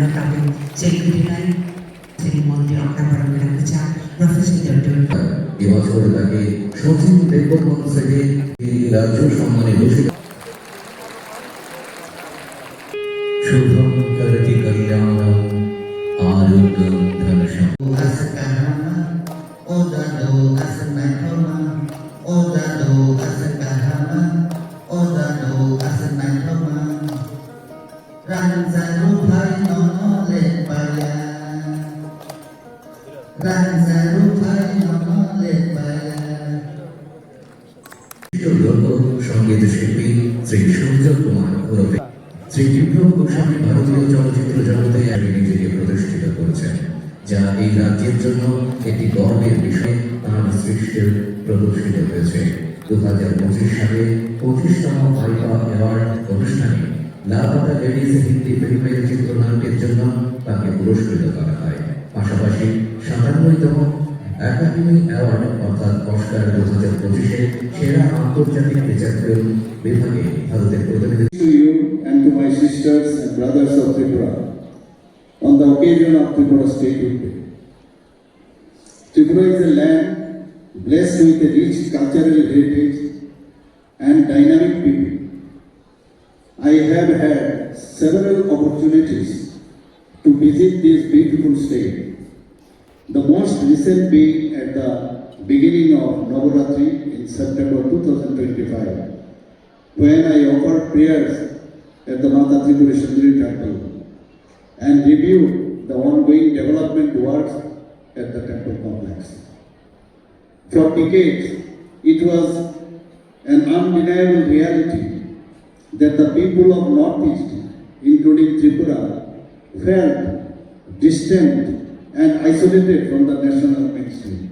adalah kami sekuritai seremoni akan barang kerja profesional dan এবছর তাকে সচিন দেববর্মন থেকে রাজ্য সম্মানে ভূষিত শুভম করতি কল্যাণম আরোগ্যম ধনসম সঙ্গীত শিল্পী শ্রী সূর্য কুমার ওরফে শ্রী বিপ্লব গোস্বামী ভারতীয় চলচ্চিত্র জগতে নিজেকে প্রতিষ্ঠিত করেছেন, যা এই রাজ্যের জন্য একটি গর্বের বিষয়। তাঁর সৃষ্টির প্রদর্শিত হয়েছে 2025 সালে 25তম আইফা অ্যাওয়ার্ড অনুষ্ঠানে লাপাতা লেডিজ হিন্দি ফিল্মের চিত্রনাট্যের জন্য তাকে পুরস্কৃত করা হয়। পাশাপাশি 57তম একাডেমি অ্যাওয়ার্ড অর্থাৎ অস্কার 2025-এ সেরা আন্তর্জাতিক ফিচার ফিল্ম বিভাগে ভারতের প্রতিনিধিত্ব। To you and to my sisters and brothers of Tripura on the occasion of Tripura State Day. Tripura is a land blessed with a rich cultural heritage and dynamic people. I have had several opportunities to visit this beautiful state. The most recent being at the beginning of Navaratri in September 2025, when I offered prayers at the Mata Tripura Sundari temple and reviewed the ongoing development works at the temple complex. For decades, it was an undeniable reality that the people of Northeast, including Tripura, felt distant and isolated from the national mainstream.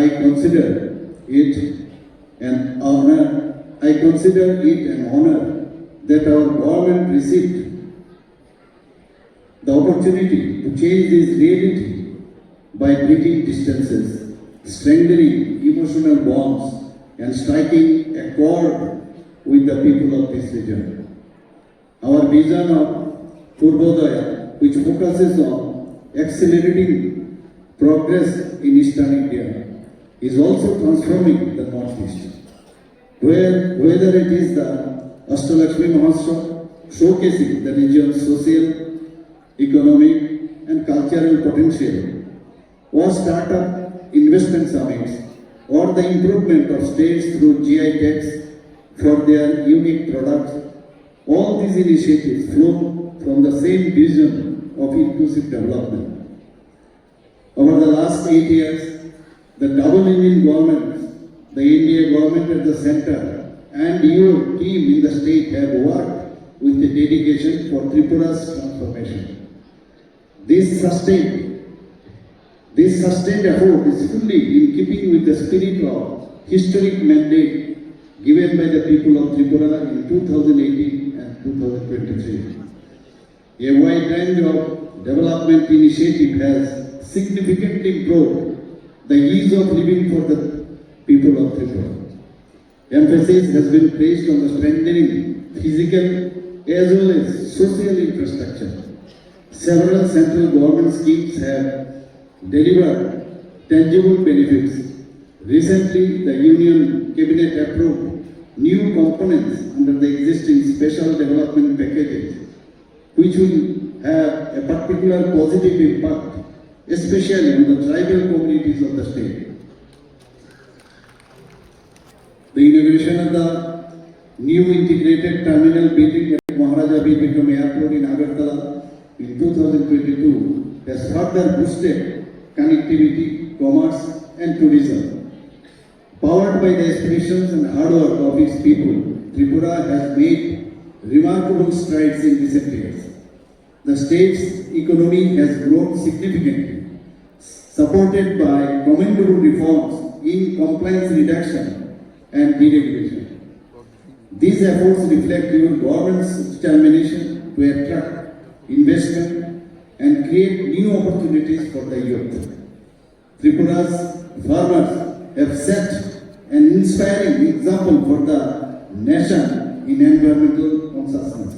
I consider it an honor that our government received the opportunity to change this reality by bridging distances, strengthening emotional bonds, and striking a chord with the people of this region. Our vision of Purbodaya, which focuses on accelerating progress in Eastern India, is also transforming the Northeast. Whether it is the Ashtalakshmi Mahotsav showcasing the region's social, economic and cultural potential, or startup investment summits, or the improvement of states through GI tags for their unique products, all these initiatives flow from the same vision of inclusive development. Over the last 8 years, the double Indian government, the India government at the center, and your team in the state have worked with a dedication for Tripura's transformation. This sustained effort is fully in keeping with the spirit of historic mandate given by the people of Tripura in 2018 and 2023. A wide range of development initiative has significantly improved the ease of living for the people of Tripura. Emphasis has been placed on the strengthening physical as well as social infrastructure. Several central government schemes have delivered tangible benefits. Recently, the Union Cabinet approved new components under the existing special development packages, which will have a particular positive impact, especially on the tribal communities of the state. The inauguration of the new integrated terminal building at Maharaja Bir Bikram Airport in Agartala in 2022 has further boosted connectivity, commerce and tourism. Powered by the aspirations and hard work of its people, Tripura has made remarkable strides in recent years. The state's economy has grown significantly, supported by commendable reforms in compliance reduction and deregulation. These efforts reflect your government's determination to attract investment and create new opportunities for the youth. Tripura's farmers have set an inspiring example for the nation in environmental consciousness.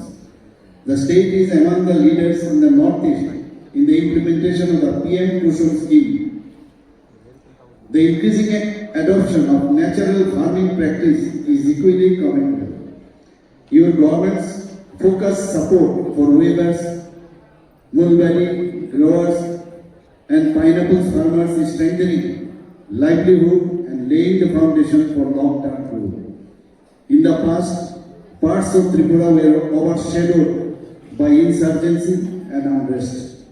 The state is among the leaders in the Northeast in the implementation of the PM Kusum scheme. The increasing adoption of natural farming practice is equally commendable. Your government's focused support for weavers, mulberry growers, and pineapple farmers is strengthening livelihood and laying the foundation for long-term growth. In the past, parts of Tripura were overshadowed by insurgency and unrest.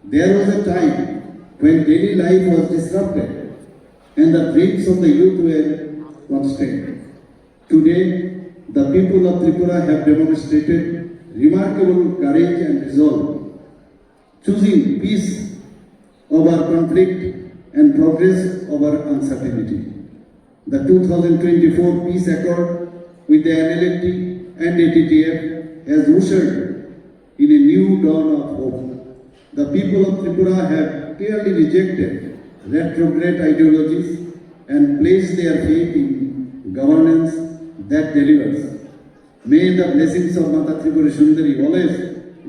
There was a time when daily life was disrupted and the dreams of the youth were constrained. Today, the people of Tripura have demonstrated remarkable courage and resolve, choosing peace over conflict and progress over uncertainty. The 2024 Peace Accord with the NLD and ATTF has ushered in a new dawn of hope. The people of Tripura have clearly rejected retrograde ideologies and placed their faith in governance that delivers. May the blessings of Mata Tripura Sundari always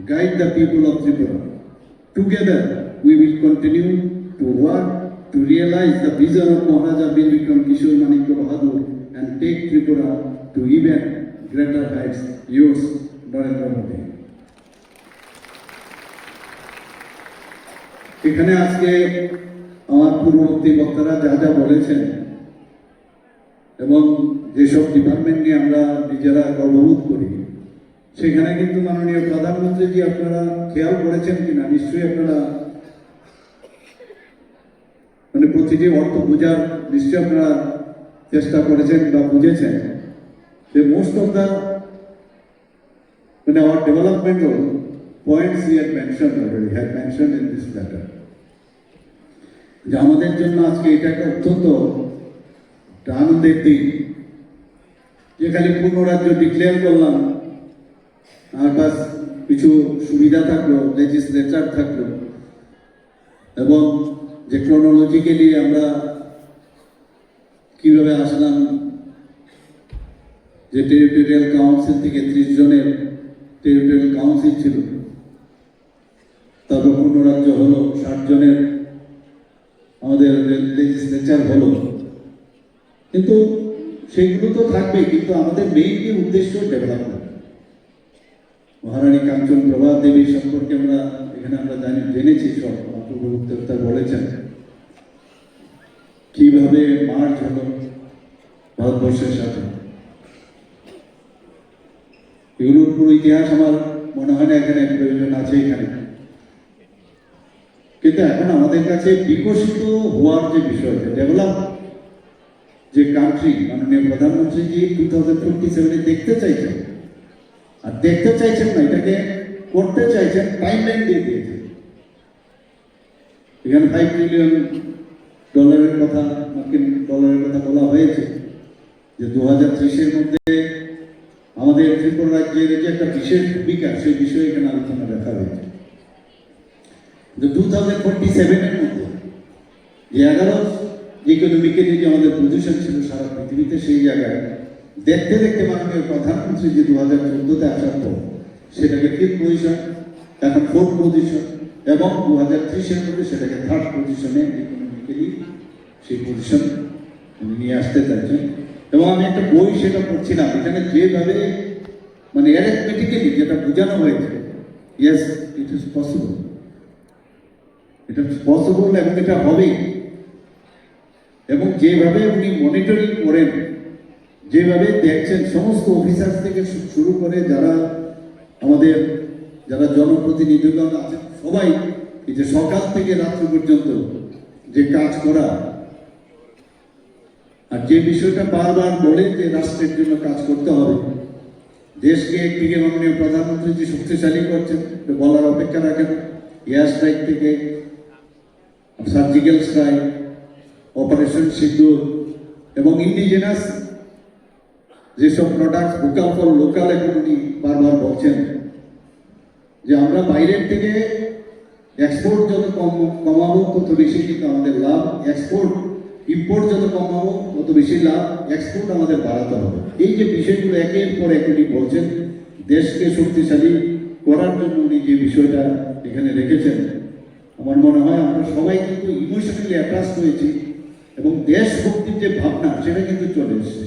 guide the people of Tripura. Together, we will continue to work to realize the vision of Maharaja Bir Bikram Kishore Manikya Bahadur and take Tripura to even greater heights. Yours, Narendra Modi. এখানে আজকে আমার পূর্ববর্তী বক্তারা যা যা বলেছেন এবং যেসব ডিপার্টমেন্ট নিয়ে আমরা নিজেরা গর্ববোধ করি, সেখানে কিন্তু মাননীয় প্রধানমন্ত্রীজি আপনারা খেয়াল করেছেন কিনা, নিশ্চয়ই আপনারা মানে প্রতিটি অর্থ বোঝার নিশ্চয়ই আপনারা চেষ্টা করেছেন বা বুঝেছেন যে মোস্ট অফ দ্য মানে our developmental points we had mentioned in this letter. যে আমাদের জন্য আজকে এটা একটা অত্যন্ত একটা আনন্দের দিন যে খালি পূর্ণ রাজ্য ডিক্লেয়ার করলাম আর বাস কিছু সুবিধা থাকলো, লেজিসলেচার থাকলো এবং যে ক্রোনোলজিক্যালি আমরা কিভাবে আসলাম, যে টেরিটোরিয়াল কাউন্সিল থেকে 30 জনের টেরিটোরিয়াল কাউন্সিল ছিল, তারপর পূর্ণ রাজ্য হলো, 60 জনের আমাদের লেজিসলেচার হলো, কিন্তু সেগুলো তো থাকবে, কিন্তু আমাদের মেইন উদ্দেশ্য ডেভেলপমেন্ট। মহারানী কাঞ্চন প্রভা দেবী সম্পর্কে আমরা এখানে আমরা জেনেছি, সব পূর্ববর্তী বলেছেন কিভাবে মার্চ হলো ভারতবর্ষের সাথে। এগুলোর পুরো ইতিহাস আমার মনে হয় না এখানে প্রয়োজন আছে এখানে, কিন্তু এখন আমাদের কাছে বিকশিত হওয়ার যে বিষয়টা, ডেভেলপ যে কান্ট্রি মাননীয় প্রধানমন্ত্রীজি 2047 দেখতে চাইছেন, আর দেখতে চাইছেন না, এটাকে করতে চাইছেন, টাইমলাইন দিয়ে দিয়েছেন। এখানে $5 ট্রিলিয়ন কথা, মার্কিন ডলারের কথা বলা হয়েছে যে 2030-এর মধ্যে আমাদের ত্রিপুরা রাজ্যের যে একটা বিশেষ ভূমিকা, সেই বিষয়ে এখানে আলোচনা দেখা হয়েছে। 2047-এর মধ্যে যে 11 ইকোনমিক্যালি যে আমাদের পজিশন ছিল সারা পৃথিবীতে, সেই জায়গায় দেখতে দেখতে মাননীয় প্রধানমন্ত্রী যে 2014-তে আসার পর সেটাকে 5th পজিশন, এখন 4th পজিশন, এবং 2030-এর মধ্যে সেটাকে 3rd পজিশনে ইকোনমিক্যালি সেই পজিশন নিয়ে আসতে চাইছেন। এবং আমি একটা বই সেটা পড়ছিলাম, এখানে যেভাবে মানে অ্যারিথমেটিক্যালি যেটা বোঝানো হয়েছে, ইয়েস ইট ইজ পসিবল, এটা পসিবল এবং এটা হবেই। এবং যেভাবে উনি মনিটরিং করেন, যেভাবে দেখছেন, সমস্ত অফিসার থেকে শুরু করে যারা আমাদের যারা জনপ্রতিনিধিগণ আছেন, সবাই এই যে সকাল থেকে রাত্রি পর্যন্ত যে কাজ করা, আর যে বিষয়টা বারবার বলে যে রাষ্ট্রের জন্য কাজ করতে হবে, দেশকে একদিকে মাননীয় প্রধানমন্ত্রী যে শক্তিশালী করছেন বলার অপেক্ষা রাখেন, এয়ার স্ট্রাইক থেকে সার্জিক্যাল স্ট্রাইক, অপারেশন সিন্দুর এবং ইন্ডিজেনাস যেসব প্রোডাক্ট ভোকাল ফর লোকাল, এখন উনি বারবার বলছেন যে আমরা বাইরের থেকে এক্সপোর্ট যত কমাবো তত বেশি কিন্তু আমাদের লাভ, এক্সপোর্ট ইম্পোর্ট যত কমাবো তত বেশি লাভ, এক্সপোর্ট আমাদের বাড়াতে হবে। এই যে বিষয়গুলো একের পর এক উনি বলছেন, দেশকে শক্তিশালী করার জন্য উনি যে বিষয়টা এখানে রেখেছেন, আমার মনে হয় আমরা সবাই কিন্তু ইমোশনালি অ্যাটাচ হয়েছি এবং দেশভক্তির যে ভাবনা সেটা কিন্তু চলে এসেছে।